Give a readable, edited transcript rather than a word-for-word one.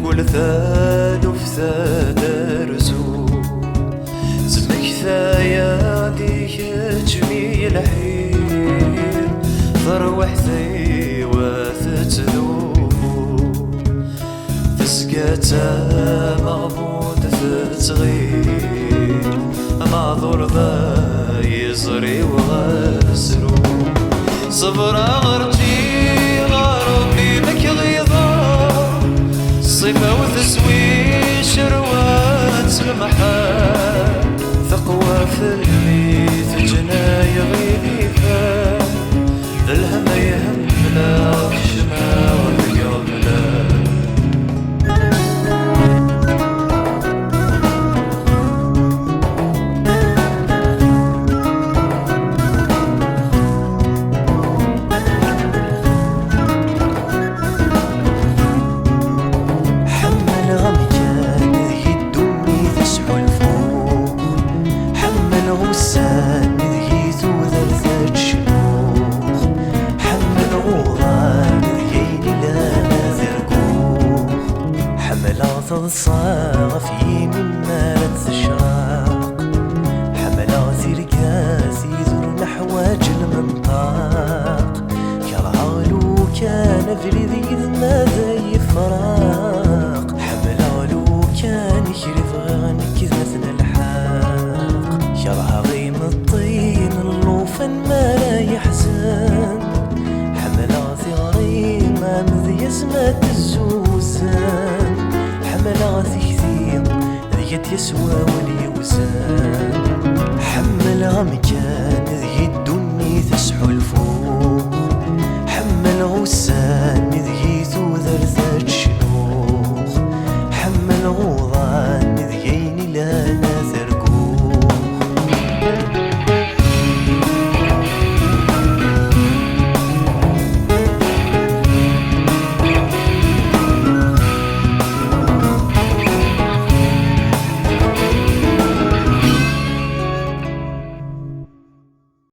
كل ثالث ثادرسو زمك ثايا ديك جميل حير ثروح ذي وثتذوب تسكتا مغبوط تتغير معذور ذا يزري وغسرو صبر غرتي غربي مك غيظا صفا وتسوي شروات المحال ثقوى في الميت جناي غيبيفا الهم يهمنا الشما والقبلة صاغ في مما لا تشراق حملات ركاز يدور نحواج المنطاق كرهالو كان في لذيذ ماذا يفراق حملالو كان يشرف غير كذبة الحاق كره غيم الطين اللوفن ما لا يحزن حملات غريمة مذ يزمة الزوزان حملاتي كثير ذيت يسوى واليوزان حمل مكان ذي الدني تسحو الفوق حمل غسان ذي ذو ذرثات شنوخ حمل غوض